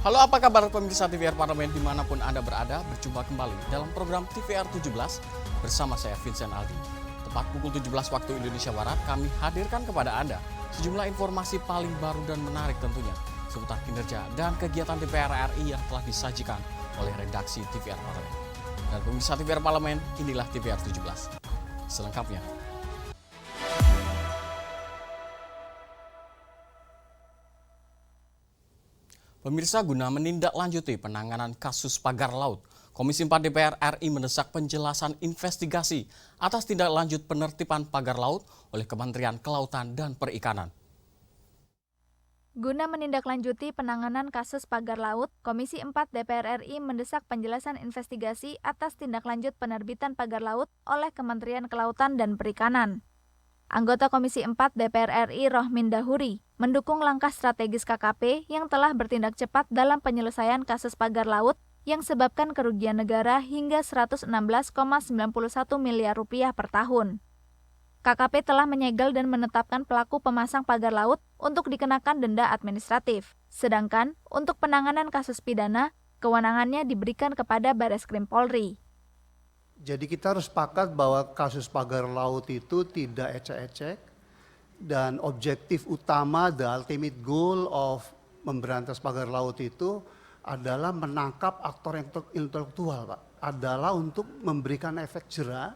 Halo, apa kabar pemirsa TVR Parlemen dimanapun Anda berada, berjumpa kembali dalam program TVR 17 bersama saya Vincent Aldi. Tepat pukul 17 waktu Indonesia Barat, kami hadirkan kepada Anda sejumlah informasi paling baru dan menarik tentunya seputar kinerja dan kegiatan TVR RI yang telah disajikan oleh redaksi TVR Parlemen. Dan pemirsa TVR Parlemen, inilah TVR 17. Selengkapnya. Pemirsa, guna menindaklanjuti penanganan kasus pagar laut, Komisi 4 DPR RI mendesak penjelasan investigasi atas tindak lanjut penertiban pagar laut oleh Kementerian Kelautan dan Perikanan. Guna menindaklanjuti penanganan kasus pagar laut, Komisi 4 DPR RI mendesak penjelasan investigasi atas tindak lanjut penerbitan pagar laut oleh Kementerian Kelautan dan Perikanan. Anggota Komisi 4 DPR RI Rohmin Dahuri mendukung langkah strategis KKP yang telah bertindak cepat dalam penyelesaian kasus pagar laut yang sebabkan kerugian negara hingga 116,91 miliar rupiah per tahun. KKP telah menyegel dan menetapkan pelaku pemasang pagar laut untuk dikenakan denda administratif. Sedangkan untuk penanganan kasus pidana, kewenangannya diberikan kepada Bareskrim Polri. Jadi kita harus sepakat bahwa kasus pagar laut itu tidak ecek-ecek dan objektif utama, the ultimate goal of memberantas pagar laut itu adalah menangkap aktor intelektual, Pak. Adalah untuk memberikan efek jera,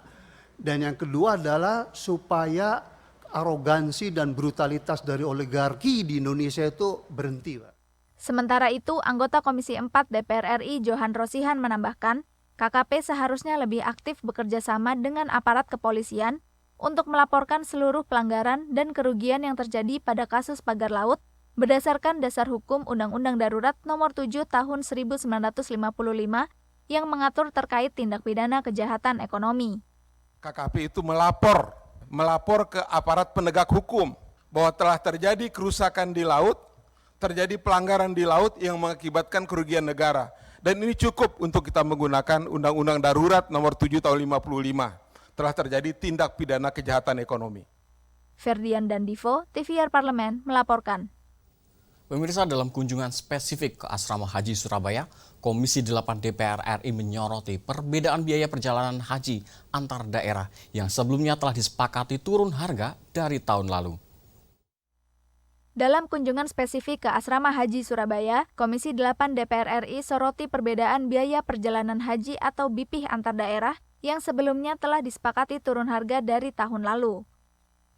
dan yang kedua adalah supaya arogansi dan brutalitas dari oligarki di Indonesia itu berhenti, Pak. Sementara itu, anggota Komisi 4 DPR RI Johan Rosihan menambahkan, KKP seharusnya lebih aktif bekerja sama dengan aparat kepolisian untuk melaporkan seluruh pelanggaran dan kerugian yang terjadi pada kasus pagar laut berdasarkan dasar hukum Undang-Undang Darurat Nomor 7 Tahun 1955 yang mengatur terkait tindak pidana kejahatan ekonomi. KKP itu melapor ke aparat penegak hukum bahwa telah terjadi kerusakan di laut, terjadi pelanggaran di laut yang mengakibatkan kerugian negara. Dan ini cukup untuk kita menggunakan Undang-Undang Darurat Nomor 7 Tahun 55. Telah terjadi tindak pidana kejahatan ekonomi. Ferdian dan Divo, TVR Parlemen melaporkan. Pemirsa, dalam kunjungan spesifik ke Asrama Haji Surabaya, Komisi 8 DPR RI menyoroti perbedaan biaya perjalanan haji antar daerah yang sebelumnya telah disepakati turun harga dari tahun lalu. Dalam kunjungan spesifik ke Asrama Haji Surabaya, Komisi 8 DPR RI soroti perbedaan biaya perjalanan haji atau BPIH antar daerah yang sebelumnya telah disepakati turun harga dari tahun lalu.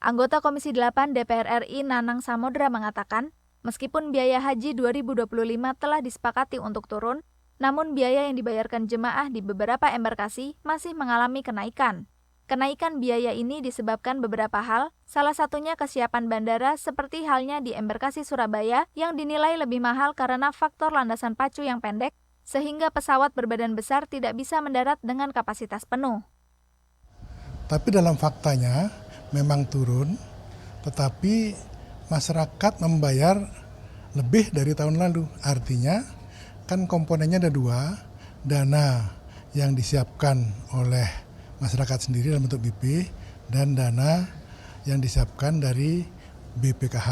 Anggota Komisi 8 DPR RI Nanang Samodra mengatakan, meskipun biaya haji 2025 telah disepakati untuk turun, namun biaya yang dibayarkan jemaah di beberapa embarkasi masih mengalami kenaikan. Kenaikan biaya ini disebabkan beberapa hal, salah satunya kesiapan bandara seperti halnya di embarkasi Surabaya yang dinilai lebih mahal karena faktor landasan pacu yang pendek, sehingga pesawat berbadan besar tidak bisa mendarat dengan kapasitas penuh. Tapi dalam faktanya memang turun, tetapi masyarakat membayar lebih dari tahun lalu. Artinya kan komponennya ada dua, dana yang disiapkan oleh masyarakat sendiri dalam bentuk BP dan dana yang disiapkan dari BPKH.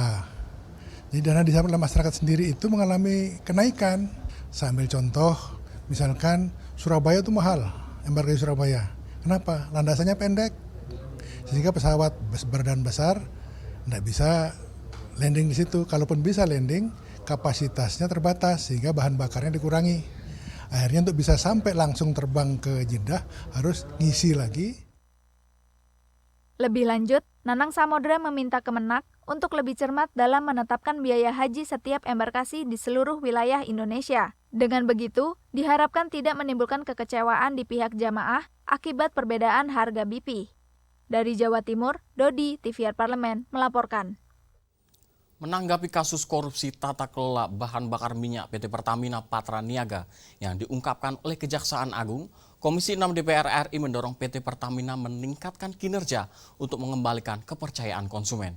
Jadi dana disiapkan oleh masyarakat sendiri itu mengalami kenaikan. Saya ambil contoh, misalkan Surabaya itu mahal, embarkasi Surabaya. Kenapa? Landasannya pendek, sehingga pesawat berbadan besar tidak bisa landing di situ. Kalaupun bisa landing, kapasitasnya terbatas sehingga bahan bakarnya dikurangi. Akhirnya untuk bisa sampai langsung terbang ke Jeddah harus ngisi lagi. Lebih lanjut, Nanang Samodra meminta Kemenak untuk lebih cermat dalam menetapkan biaya haji setiap embarkasi di seluruh wilayah Indonesia. Dengan begitu, diharapkan tidak menimbulkan kekecewaan di pihak jamaah akibat perbedaan harga BPIH. Dari Jawa Timur, Dodi, TVR Parlemen, melaporkan. Menanggapi kasus korupsi tata kelola bahan bakar minyak PT Pertamina Patraniaga yang diungkapkan oleh Kejaksaan Agung, Komisi 6 DPR RI mendorong PT Pertamina meningkatkan kinerja untuk mengembalikan kepercayaan konsumen.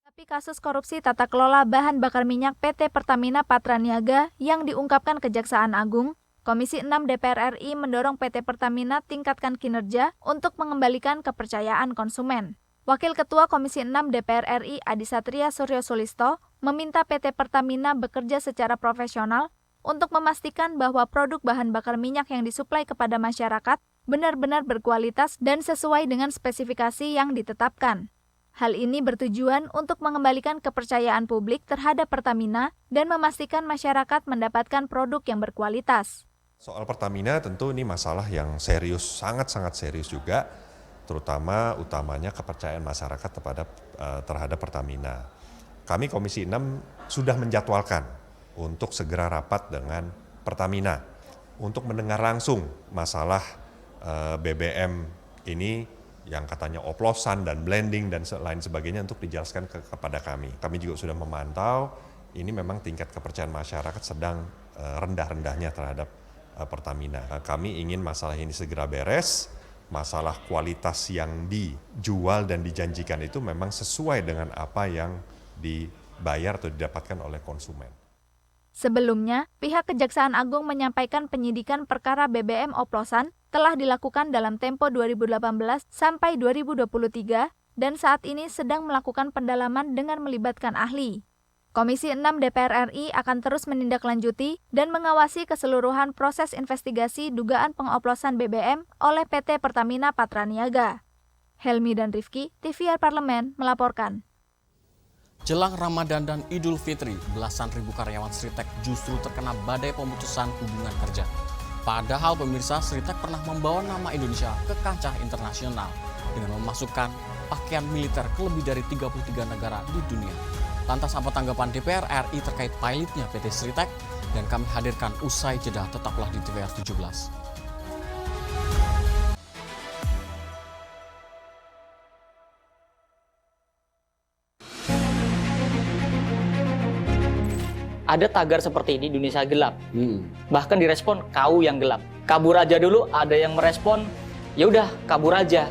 Tapi kasus korupsi tata kelola bahan bakar minyak PT Pertamina Patraniaga yang diungkapkan Kejaksaan Agung, Komisi 6 DPR RI mendorong PT Pertamina tingkatkan kinerja untuk mengembalikan kepercayaan konsumen. Wakil Ketua Komisi 6 DPR RI Adi Satria Suryo Sulisto meminta PT Pertamina bekerja secara profesional untuk memastikan bahwa produk bahan bakar minyak yang disuplai kepada masyarakat benar-benar berkualitas dan sesuai dengan spesifikasi yang ditetapkan. Hal ini bertujuan untuk mengembalikan kepercayaan publik terhadap Pertamina dan memastikan masyarakat mendapatkan produk yang berkualitas. Soal Pertamina tentu ini masalah yang serius, sangat-sangat serius juga, utamanya kepercayaan masyarakat terhadap Pertamina. Kami Komisi 6 sudah menjadwalkan untuk segera rapat dengan Pertamina untuk mendengar langsung masalah BBM ini yang katanya oplosan dan blending dan lain sebagainya untuk dijelaskan kepada kami. Kami juga sudah memantau, ini memang tingkat kepercayaan masyarakat sedang rendah-rendahnya terhadap Pertamina. Kami ingin masalah ini segera beres, masalah kualitas yang dijual dan dijanjikan itu memang sesuai dengan apa yang dibayar atau didapatkan oleh konsumen. Sebelumnya, pihak Kejaksaan Agung menyampaikan penyidikan perkara BBM oplosan telah dilakukan dalam tempo 2018 sampai 2023 dan saat ini sedang melakukan pendalaman dengan melibatkan ahli. Komisi 6 DPR RI akan terus menindaklanjuti dan mengawasi keseluruhan proses investigasi dugaan pengoplosan BBM oleh PT Pertamina Patraniaga. Helmi dan Rifki, TVR Parlemen melaporkan. Jelang Ramadan dan Idul Fitri, belasan ribu karyawan Sritek justru terkena badai pemutusan hubungan kerja. Padahal pemirsa, Sritek pernah membawa nama Indonesia ke kancah internasional dengan memasukkan pakaian militer ke lebih dari 33 negara di dunia. Lantas apa tanggapan DPR RI terkait pilotnya PT Sritek? Dan kami hadirkan usai jeda, tetaplah di TVR 17. Ada tagar seperti ini, Indonesia gelap. Bahkan direspon kau yang gelap. Kabur aja dulu, ada yang merespon, ya udah kabur aja.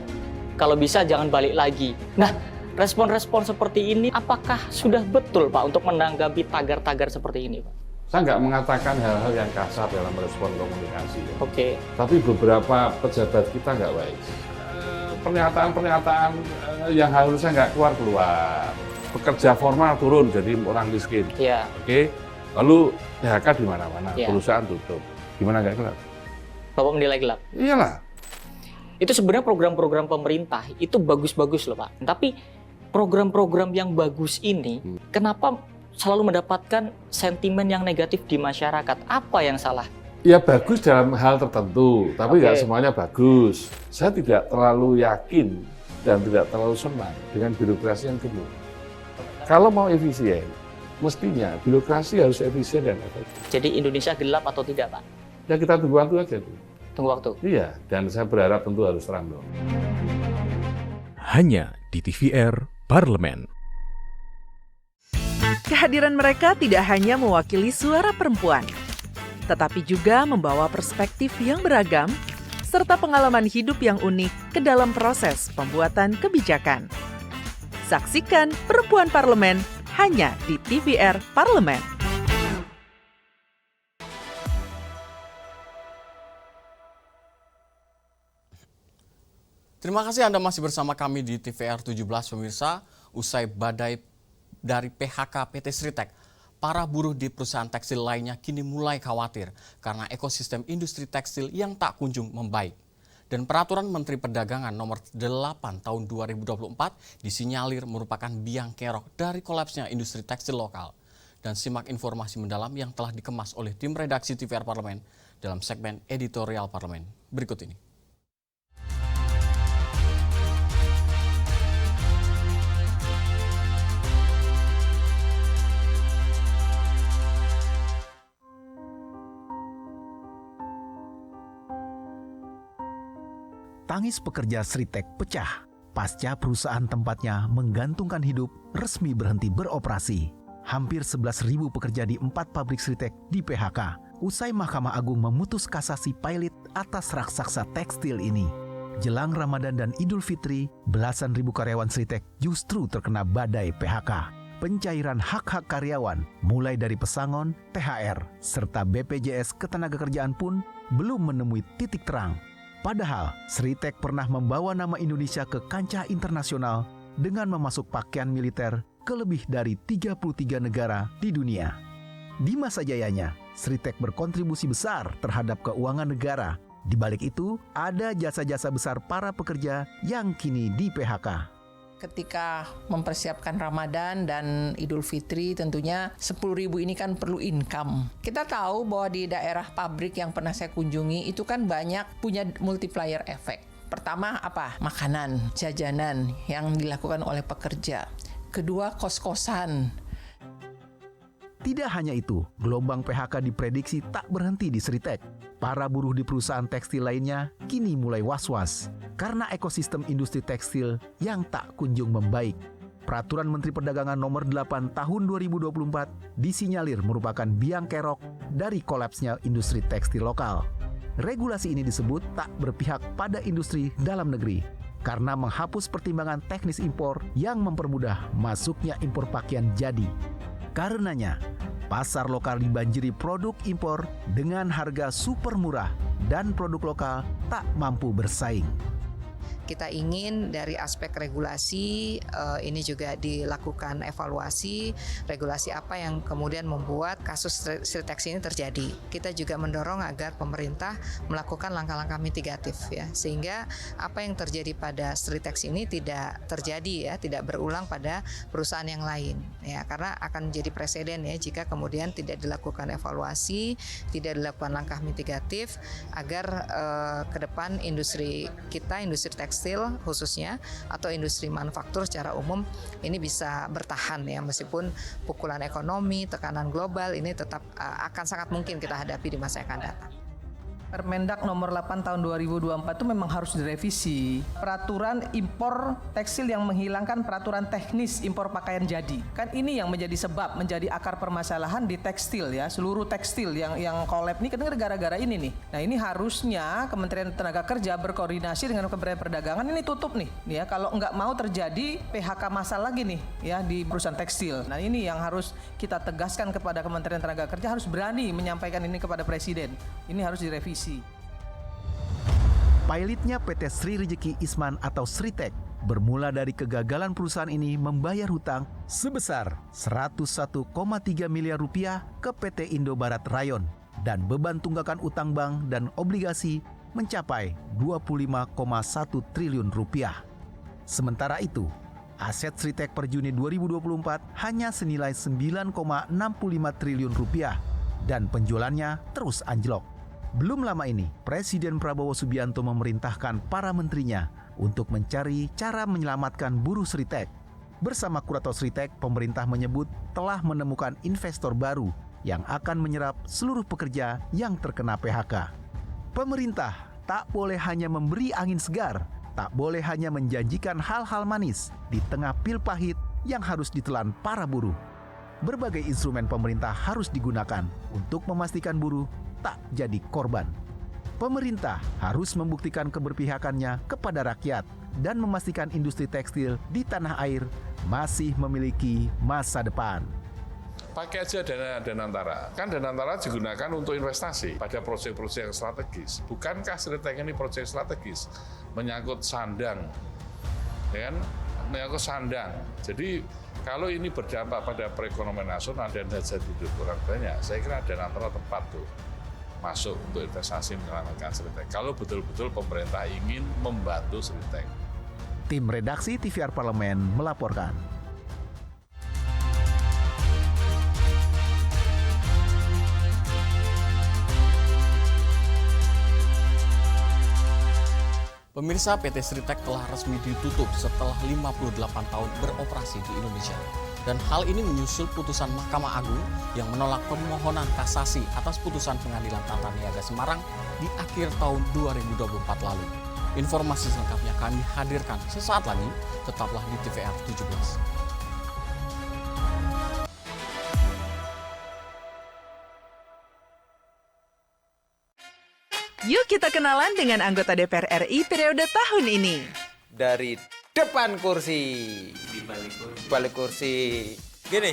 Kalau bisa jangan balik lagi. Nah, respon-respon seperti ini apakah sudah betul Pak untuk menanggapi tagar-tagar seperti ini Pak? Saya nggak mengatakan hal-hal yang kasar dalam respon komunikasi. Oke. Tapi beberapa pejabat kita nggak baik. Pernyataan-pernyataan yang harusnya nggak keluar. Pekerja formal turun jadi orang miskin. Iya. Oke. Lalu PHK di mana-mana, Ya. perusahaan tutup. Gimana nggak gelap? Bapak menilai gelap? Iyalah. Itu sebenarnya program-program pemerintah itu bagus-bagus loh Pak. Tapi program-program yang bagus ini kenapa selalu mendapatkan sentimen yang negatif di masyarakat? Apa yang salah? Ya bagus dalam hal tertentu, tapi nggak Oke. semuanya bagus. Saya tidak terlalu yakin dan tidak terlalu senang dengan birokrasi yang gemuk. Kalau mau efisien, mestinya birokrasi harus efisien dan efektif. Jadi Indonesia gelap atau tidak Pak? Ya kita tunggu waktu aja tuh. Tunggu waktu. Iya, dan saya berharap tentu harus terang dong. Hanya di TVR Parlemen. Kehadiran mereka tidak hanya mewakili suara perempuan, tetapi juga membawa perspektif yang beragam serta pengalaman hidup yang unik ke dalam proses pembuatan kebijakan. Saksikan Perempuan Parlemen hanya di TVR Parlemen. Terima kasih Anda masih bersama kami di TVR 17 pemirsa. Usai badai dari PHK PT Sritek, para buruh di perusahaan tekstil lainnya kini mulai khawatir karena ekosistem industri tekstil yang tak kunjung membaik. Dan peraturan Menteri Perdagangan nomor 8 tahun 2024 disinyalir merupakan biang kerok dari kolapsnya industri tekstil lokal. Dan simak informasi mendalam yang telah dikemas oleh tim redaksi TVR Parlemen dalam segmen editorial Parlemen berikut ini. Tangis pekerja Sritek pecah pasca perusahaan tempatnya menggantungkan hidup resmi berhenti beroperasi. Hampir 11.000 pekerja di 4 pabrik Sritek di PHK usai Mahkamah Agung memutus kasasi pilot atas raksasa tekstil ini. Jelang Ramadan dan Idul Fitri, belasan ribu karyawan Sritek justru terkena badai PHK. Pencairan hak-hak karyawan mulai dari pesangon, THR, serta BPJS Ketenagakerjaan pun belum menemui titik terang. Padahal, Sritek pernah membawa nama Indonesia ke kancah internasional dengan memasuk pakaian militer ke lebih dari 33 negara di dunia. Di masa jayanya, Sritek berkontribusi besar terhadap keuangan negara. Di balik itu, ada jasa-jasa besar para pekerja yang kini di PHK. Ketika mempersiapkan Ramadan dan Idul Fitri, tentunya 10.000 ini kan perlu income. Kita tahu bahwa di daerah pabrik yang pernah saya kunjungi itu kan banyak punya multiplier effect. Pertama apa? Makanan, jajanan yang dilakukan oleh pekerja. Kedua, kos-kosan. Tidak hanya itu, gelombang PHK diprediksi tak berhenti di Sritek. Para buruh di perusahaan tekstil lainnya kini mulai was-was karena ekosistem industri tekstil yang tak kunjung membaik. Peraturan Menteri Perdagangan Nomor 8 Tahun 2024 disinyalir merupakan biang kerok dari kolapsnya industri tekstil lokal. Regulasi ini disebut tak berpihak pada industri dalam negeri karena menghapus pertimbangan teknis impor yang mempermudah masuknya impor pakaian jadi. Karenanya, pasar lokal dibanjiri produk impor dengan harga super murah dan produk lokal tak mampu bersaing. Kita ingin dari aspek regulasi ini juga dilakukan evaluasi, regulasi apa yang kemudian membuat kasus Sritek ini terjadi. Kita juga mendorong agar pemerintah melakukan langkah-langkah mitigatif ya, sehingga apa yang terjadi pada Sritek ini tidak terjadi ya, tidak berulang pada perusahaan yang lain ya, karena akan menjadi presiden ya jika kemudian tidak dilakukan evaluasi, tidak dilakukan langkah mitigatif agar ke depan industri kita, industri tekstil khususnya atau industri manufaktur secara umum ini bisa bertahan ya, meskipun pukulan ekonomi, tekanan global ini tetap akan sangat mungkin kita hadapi di masa yang akan datang. Permendak nomor 8 tahun 2024 itu memang harus direvisi. Peraturan impor tekstil yang menghilangkan peraturan teknis impor pakaian jadi. Kan ini yang menjadi sebab, menjadi akar permasalahan di tekstil ya. Seluruh tekstil yang kolab ini kan gara-gara ini nih. Nah ini harusnya Kementerian Tenaga Kerja berkoordinasi dengan Kementerian Perdagangan ini tutup nih. Ya kalau nggak mau terjadi PHK massal lagi nih ya di perusahaan tekstil. Nah ini yang harus kita tegaskan kepada Kementerian Tenaga Kerja, harus berani menyampaikan ini kepada Presiden. Ini harus direvisi. Pilotnya PT Sri Rejeki Isman atau Sritek bermula dari kegagalan perusahaan ini membayar hutang sebesar 101,3 miliar rupiah ke PT Indobarat Rayon dan beban tunggakan utang bank dan obligasi mencapai 25,1 triliun rupiah. Sementara itu, aset Sritek per Juni 2024 hanya senilai 9,65 triliun rupiah dan penjualannya terus anjlok. Belum lama ini, Presiden Prabowo Subianto memerintahkan para menterinya untuk mencari cara menyelamatkan buruh Sritek. Bersama kurator Sritek, pemerintah menyebut telah menemukan investor baru yang akan menyerap seluruh pekerja yang terkena PHK. Pemerintah tak boleh hanya memberi angin segar, tak boleh hanya menjanjikan hal-hal manis di tengah pil pahit yang harus ditelan para buruh. Berbagai instrumen pemerintah harus digunakan untuk memastikan buruh tak jadi korban. Pemerintah harus membuktikan keberpihakannya kepada rakyat dan memastikan industri tekstil di tanah air masih memiliki masa depan. Pakai aja dana Danantara. Kan Danantara digunakan untuk investasi pada proyek-proyek yang strategis. Bukankah Sritek ini proyek strategis? Menyangkut sandang. Ya kan? Menyangkut sandang. Jadi kalau ini berdampak pada perekonomian nasional dan hajat hidup orang banyak, saya kira Danantara tepat tuh masuk untuk investasi menyelamatkan Sritek. Kalau betul-betul pemerintah ingin membantu Sritek. Tim redaksi TVR Parlemen melaporkan. Pemirsa, PT Sritek telah resmi ditutup setelah 58 tahun beroperasi di Indonesia. Dan hal ini menyusul putusan Mahkamah Agung yang menolak permohonan kasasi atas putusan Pengadilan Tata Niaga Semarang di akhir tahun 2024 lalu. Informasi selengkapnya kami hadirkan sesaat lagi, tetaplah di TVR 17. Yuk kita kenalan dengan anggota DPR RI periode tahun ini. Dari depan kursi. Di balik kursi. Gini,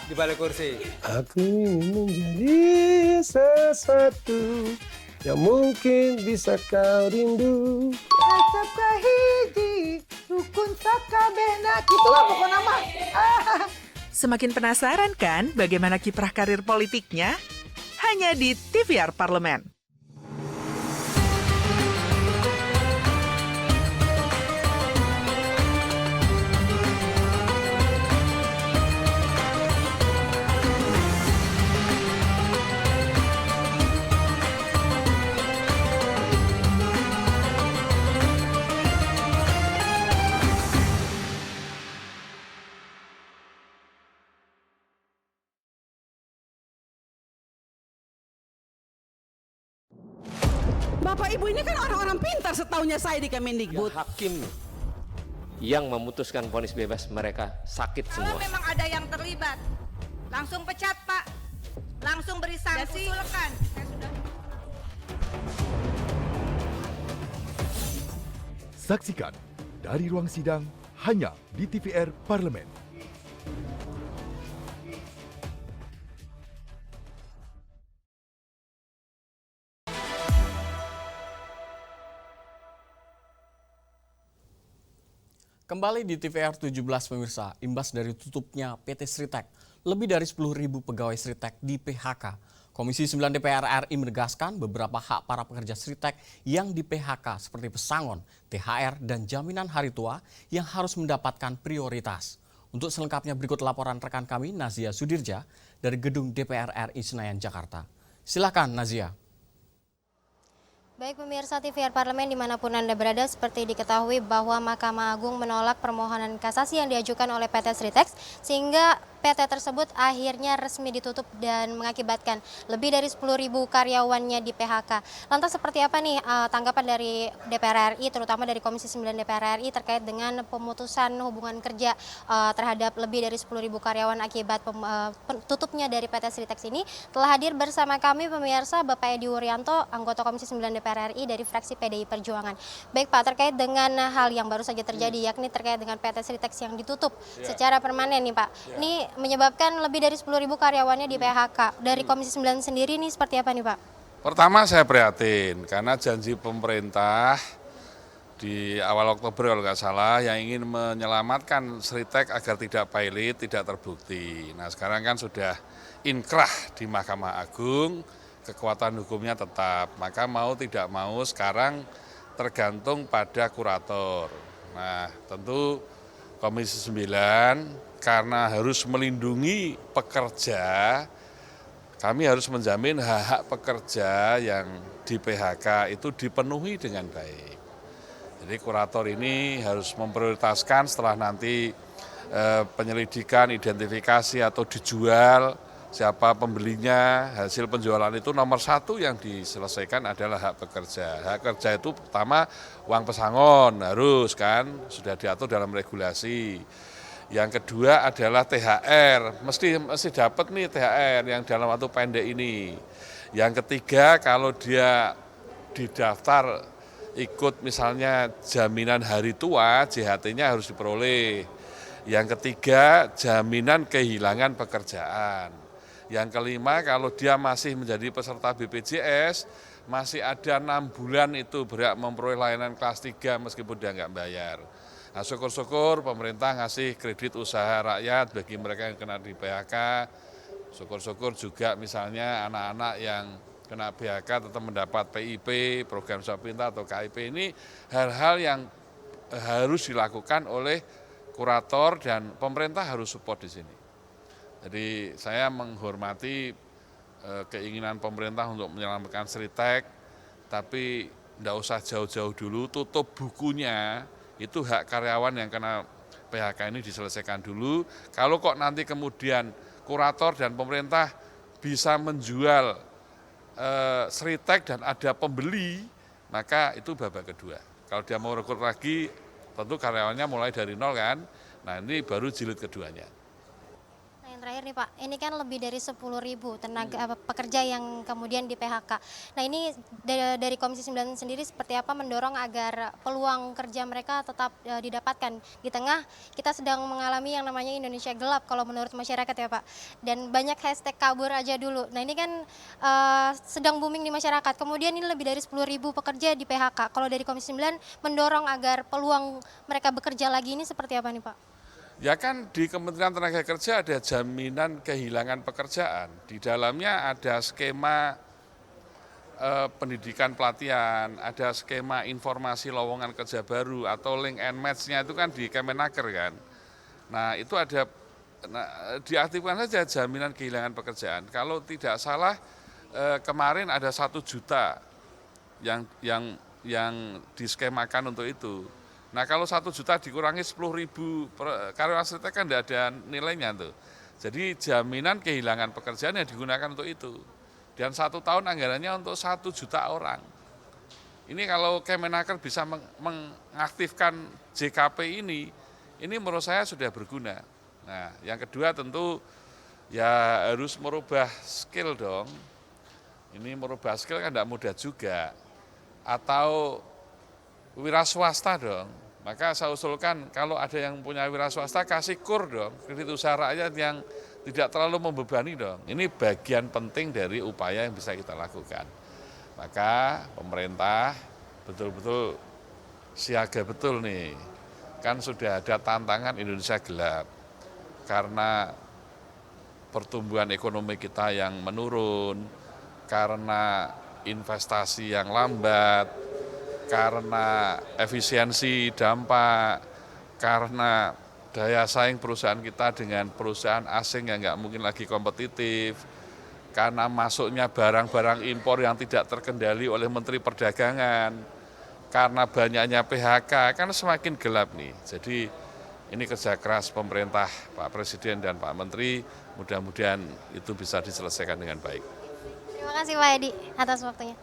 di balik kursi. Aku ingin menjadi sesuatu yang mungkin bisa kau rindu. Asap kahiji, rukun sakabehna. Itulah pokok nama. Semakin penasaran kan bagaimana kiprah karir politiknya? Hanya di TVR Parlemen. Bapak Ibu ini kan orang-orang pintar setahunya saya di Kemendikbud. Ya, hakim yang memutuskan vonis bebas mereka sakit semua. Kalau memang ada yang terlibat, langsung pecat Pak, langsung beri sanksi. Usulkan. Saksikan dari ruang sidang hanya di TVR Parlemen. Kembali di TVR 17 pemirsa, imbas dari tutupnya PT Sritek, lebih dari 10.000 pegawai Sritek di PHK. Komisi 9 DPR RI menegaskan beberapa hak para pekerja Sritek yang di PHK seperti pesangon, THR, dan jaminan hari tua yang harus mendapatkan prioritas. Untuk selengkapnya berikut laporan rekan kami Nazia Sudirja dari Gedung DPR RI Senayan, Jakarta. Silakan Nazia. Baik pemirsa TVR Parlemen dimanapun Anda berada, seperti diketahui bahwa Mahkamah Agung menolak permohonan kasasi yang diajukan oleh PT Sritek sehingga PT tersebut akhirnya resmi ditutup dan mengakibatkan lebih dari 10.000 karyawannya di PHK. Lantas seperti apa nih tanggapan dari DPR RI, terutama dari Komisi 9 DPR RI terkait dengan pemutusan hubungan kerja terhadap lebih dari 10.000 karyawan akibat tutupnya dari PT Sritek ini? Telah hadir bersama kami pemirsa Bapak Edi Wuryanto, anggota Komisi 9 DPR RI dari fraksi PDI Perjuangan. Baik Pak, terkait dengan hal yang baru saja terjadi, yakni terkait dengan PT Sritek yang ditutup secara permanen nih Pak. Ini menyebabkan lebih dari 10.000 karyawannya di PHK. Dari Komisi 9 sendiri ini seperti apa nih Pak? Pertama saya prihatin karena janji pemerintah di awal Oktober kalau nggak salah yang ingin menyelamatkan Sritek agar tidak pilot, tidak terbukti. Nah sekarang kan sudah inkrah di Mahkamah Agung, kekuatan hukumnya tetap. Maka mau tidak mau sekarang tergantung pada kurator. Nah tentu Komisi 9 karena harus melindungi pekerja, kami harus menjamin hak-hak pekerja yang di PHK itu dipenuhi dengan baik. Jadi kurator ini harus memprioritaskan setelah nanti penyelidikan, identifikasi atau dijual, siapa pembelinya, hasil penjualan itu nomor satu yang diselesaikan adalah hak pekerja. Hak kerja itu pertama uang pesangon harus kan, sudah diatur dalam regulasi. Yang kedua adalah THR, mesti dapat nih THR yang dalam waktu pendek ini. Yang ketiga kalau dia didaftar ikut misalnya jaminan hari tua, JHT-nya harus diperoleh. Yang ketiga jaminan kehilangan pekerjaan. Yang kelima kalau dia masih menjadi peserta BPJS, masih ada 6 bulan itu berhak memperoleh layanan kelas 3 meskipun dia nggak bayar. Nah, syukur-syukur pemerintah ngasih kredit usaha rakyat bagi mereka yang kena di PHK. Syukur-syukur juga misalnya anak-anak yang kena PHK tetap mendapat PIP, program Sekolah Pintar atau KIP. Ini hal-hal yang harus dilakukan oleh kurator dan pemerintah harus support di sini. Jadi saya menghormati keinginan pemerintah untuk menyelamatkan Sritek, tapi tidak usah jauh-jauh dulu, tutup bukunya. Itu hak karyawan yang kena PHK ini diselesaikan dulu. Kalau kok nanti kemudian kurator dan pemerintah bisa menjual Sritek dan ada pembeli, maka itu babak kedua. Kalau dia mau rekrut lagi, tentu karyawannya mulai dari nol kan. Nah ini baru jilid keduanya. Yang terakhir nih Pak, ini kan lebih dari 10.000 tenaga pekerja yang kemudian di PHK. Nah ini dari Komisi 9 sendiri seperti apa mendorong agar peluang kerja mereka tetap didapatkan di tengah kita sedang mengalami yang namanya Indonesia gelap kalau menurut masyarakat ya Pak. Dan banyak hashtag kabur aja dulu. Nah ini kan sedang booming di masyarakat. Kemudian ini lebih dari 10.000 pekerja di PHK. Kalau dari Komisi 9 mendorong agar peluang mereka bekerja lagi ini seperti apa nih Pak? Ya kan di Kementerian Tenaga Kerja ada jaminan kehilangan pekerjaan. Di dalamnya ada skema pendidikan pelatihan, ada skema informasi lowongan kerja baru atau link and match-nya itu kan di Kemenaker kan. Nah itu ada, diaktifkan saja jaminan kehilangan pekerjaan. Kalau tidak salah kemarin ada 1 juta yang diskemakan untuk itu. Nah kalau 1 juta dikurangi 10.000 karyawan Sritek kan tidak ada nilainya tuh. Jadi jaminan kehilangan pekerjaan yang digunakan untuk itu. Dan 1 tahun anggarannya untuk 1 juta orang. Ini kalau Kemenaker bisa mengaktifkan JKP ini menurut saya sudah berguna. Nah yang kedua tentu ya harus merubah skill dong. Ini merubah skill kan tidak mudah juga. Atau wira swasta dong. Maka saya usulkan kalau ada yang punya wira swasta kasih KUR dong, kredit usaha rakyat yang tidak terlalu membebani dong. Ini bagian penting dari upaya yang bisa kita lakukan. Maka pemerintah betul-betul siaga betul nih. Kan sudah ada tantangan Indonesia gelap. Karena pertumbuhan ekonomi kita yang menurun, karena investasi yang lambat, karena efisiensi dampak, karena daya saing perusahaan kita dengan perusahaan asing yang nggak mungkin lagi kompetitif, karena masuknya barang-barang impor yang tidak terkendali oleh Menteri Perdagangan, karena banyaknya PHK, kan semakin gelap nih. Jadi ini kerja keras pemerintah, Pak Presiden dan Pak Menteri, mudah-mudahan itu bisa diselesaikan dengan baik. Terima kasih Pak Edi atas waktunya.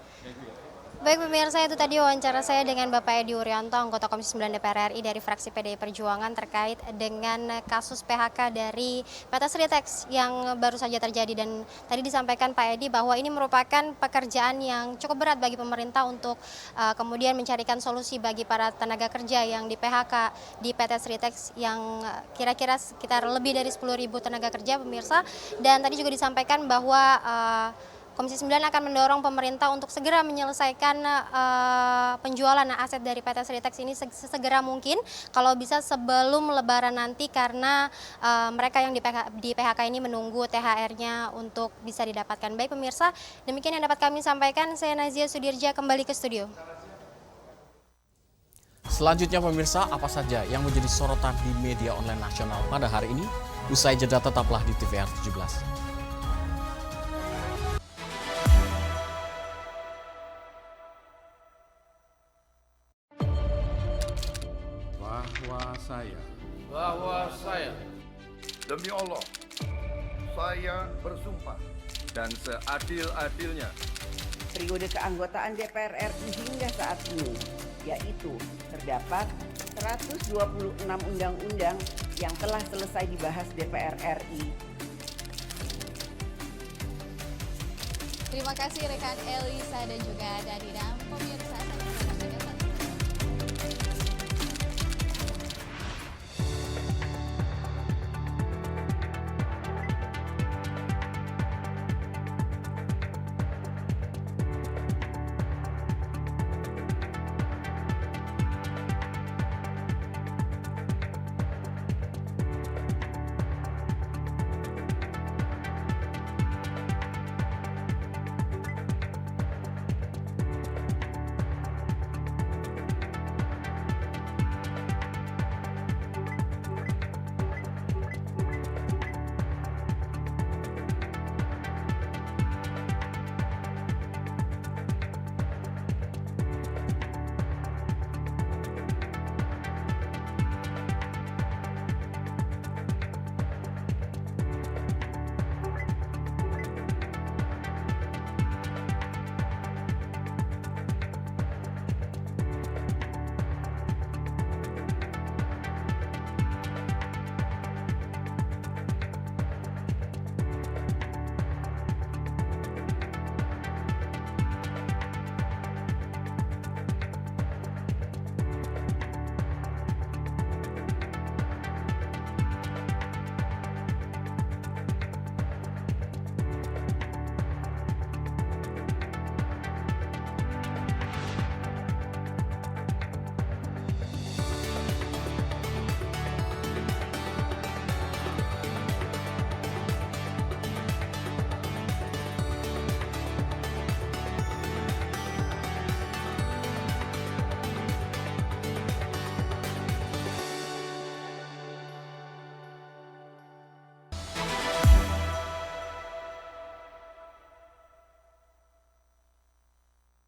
Baik pemirsa, itu tadi wawancara saya dengan Bapak Edi Wuryanto, anggota Komisi 9 DPR RI dari fraksi PDI Perjuangan terkait dengan kasus PHK dari PT Sritex yang baru saja terjadi. Dan tadi disampaikan Pak Edi bahwa ini merupakan pekerjaan yang cukup berat bagi pemerintah untuk kemudian mencarikan solusi bagi para tenaga kerja yang di PHK di PT Sritex yang kira-kira sekitar lebih dari 10.000 tenaga kerja pemirsa. Dan tadi juga disampaikan bahwa Komisi 9 akan mendorong pemerintah untuk segera menyelesaikan penjualan aset dari PT Sritex ini sesegera mungkin, kalau bisa sebelum Lebaran nanti, karena mereka yang di PHK ini menunggu THR-nya untuk bisa didapatkan. Baik pemirsa, demikian yang dapat kami sampaikan. Saya Nazia Sudirja, kembali ke studio. Selanjutnya pemirsa, apa saja yang menjadi sorotan di media online nasional pada hari ini? Usai jeda tetaplah di TVR 17. Bahwa saya demi Allah saya bersumpah dan seadil-adilnya periode keanggotaan DPR RI hingga saat ini, yaitu terdapat 126 undang-undang yang telah selesai dibahas DPR RI. Terima kasih rekan Elisa dan juga Dadina. Pemirsa,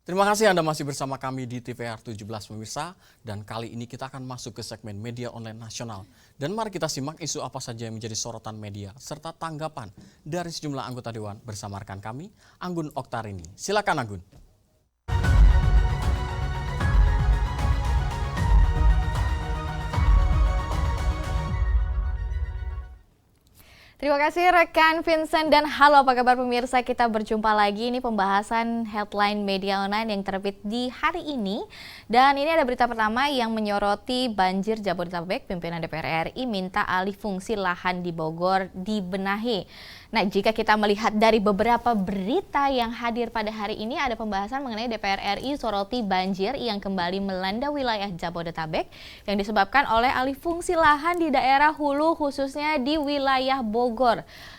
Terima kasih Anda masih bersama kami di TVR 17 pemirsa, dan kali ini kita akan masuk ke segmen media online nasional. Dan mari kita simak isu apa saja yang menjadi sorotan media serta tanggapan dari sejumlah anggota Dewan bersama rekan kami, Anggun Oktarini. Silakan Anggun. Terima kasih rekan Vincent dan halo apa kabar pemirsa, kita berjumpa lagi. Ini pembahasan headline media online yang terbit di hari ini. Dan ini ada berita pertama yang menyoroti banjir Jabodetabek. Pimpinan DPR RI minta alih fungsi lahan di Bogor dibenahi. Nah, jika kita melihat dari beberapa berita yang hadir pada hari ini, ada pembahasan mengenai DPR RI soroti banjir yang kembali melanda wilayah Jabodetabek yang disebabkan oleh alih fungsi lahan di daerah hulu khususnya di wilayah Bogor.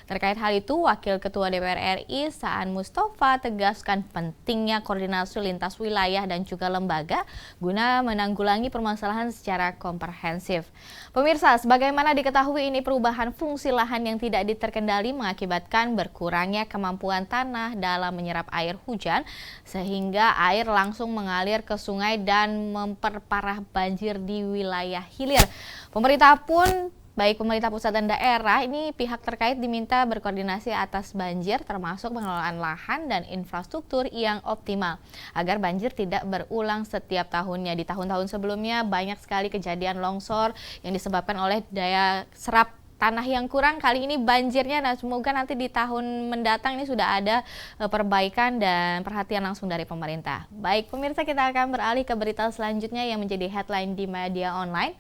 Terkait hal itu, Wakil Ketua DPR RI Saan Mustafa tegaskan pentingnya koordinasi lintas wilayah dan juga lembaga guna menanggulangi permasalahan secara komprehensif. Pemirsa, sebagaimana diketahui ini perubahan fungsi lahan yang tidak diterkendali mengakibatkan berkurangnya kemampuan tanah dalam menyerap air hujan sehingga air langsung mengalir ke sungai dan memperparah banjir di wilayah hilir. Pemerintah pun baik pemerintah pusat dan daerah, ini pihak terkait diminta berkoordinasi atas banjir termasuk pengelolaan lahan dan infrastruktur yang optimal agar banjir tidak berulang setiap tahunnya. Di tahun-tahun sebelumnya banyak sekali kejadian longsor yang disebabkan oleh daya serap tanah yang kurang. Kali ini banjirnya, nah semoga nanti di tahun mendatang ini sudah ada perbaikan dan perhatian langsung dari pemerintah. Baik pemirsa, kita akan beralih ke berita selanjutnya yang menjadi headline di media online.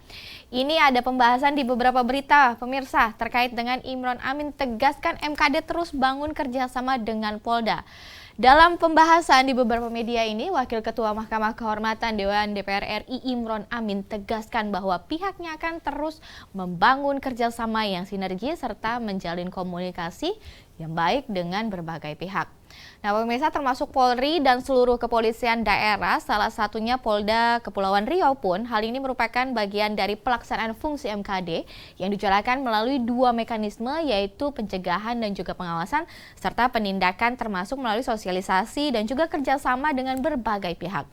Ini ada pembahasan di beberapa berita pemirsa terkait dengan Imron Amin tegaskan MKD terus bangun kerjasama dengan Polda. Dalam pembahasan di beberapa media ini, Wakil Ketua Mahkamah Kehormatan Dewan DPR RI Imron Amin tegaskan bahwa pihaknya akan terus membangun kerjasama yang sinergi serta menjalin komunikasi yang baik dengan berbagai pihak. Nah pemirsa, termasuk Polri dan seluruh kepolisian daerah, salah satunya Polda Kepulauan Riau pun hal ini merupakan bagian dari pelaksanaan fungsi MKD yang dijalankan melalui dua mekanisme, yaitu pencegahan dan juga pengawasan serta penindakan termasuk melalui sosialisasi dan juga kerjasama dengan berbagai pihak.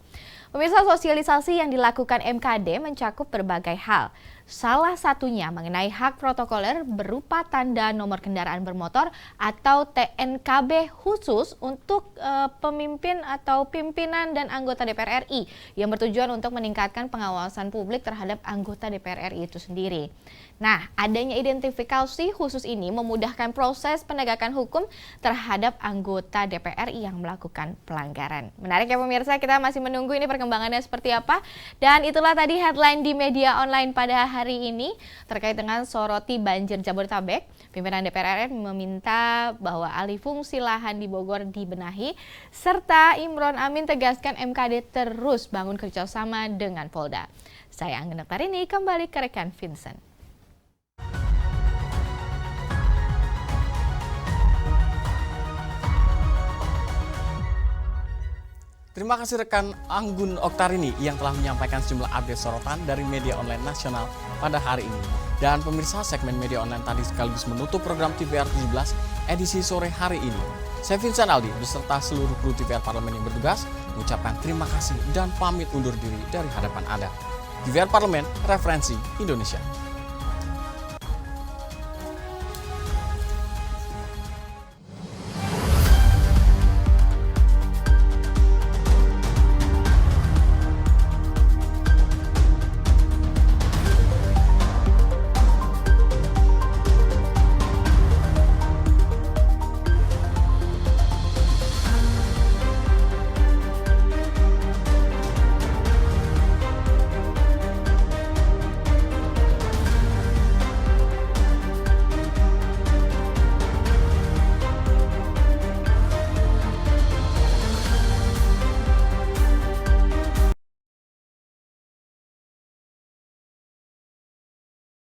Pemirsa, sosialisasi yang dilakukan MKD mencakup berbagai hal. Salah satunya mengenai hak protokoler berupa tanda nomor kendaraan bermotor atau TNKB khusus untuk pemimpin atau pimpinan dan anggota DPR RI yang bertujuan untuk meningkatkan pengawasan publik terhadap anggota DPR RI itu sendiri. Nah, adanya identifikasi khusus ini memudahkan proses penegakan hukum terhadap anggota DPR RI yang melakukan pelanggaran. Menarik ya pemirsa, kita masih menunggu ini perkembangannya seperti apa. Dan itulah tadi headline di media online pada hari ini terkait dengan soroti banjir Jabodetabek. Pimpinan DPR RI meminta bahwa alih fungsi lahan di Bogor dibenahi, serta Imron Amin tegaskan MKD terus bangun kerjasama dengan Polda. Saya Anggun Oktarini, kembali ke rekan Vincent. Terima kasih rekan Anggun Oktarini yang telah menyampaikan sejumlah update sorotan dari media online nasional pada hari ini. Dan pemirsa, segmen media online tadi sekaligus menutup program TVR 17 edisi sore hari ini. Saya Vincent Aldi beserta seluruh kru TVR Parlemen yang bertugas mengucapkan terima kasih dan pamit undur diri dari hadapan Anda. TVR Parlemen, referensi Indonesia.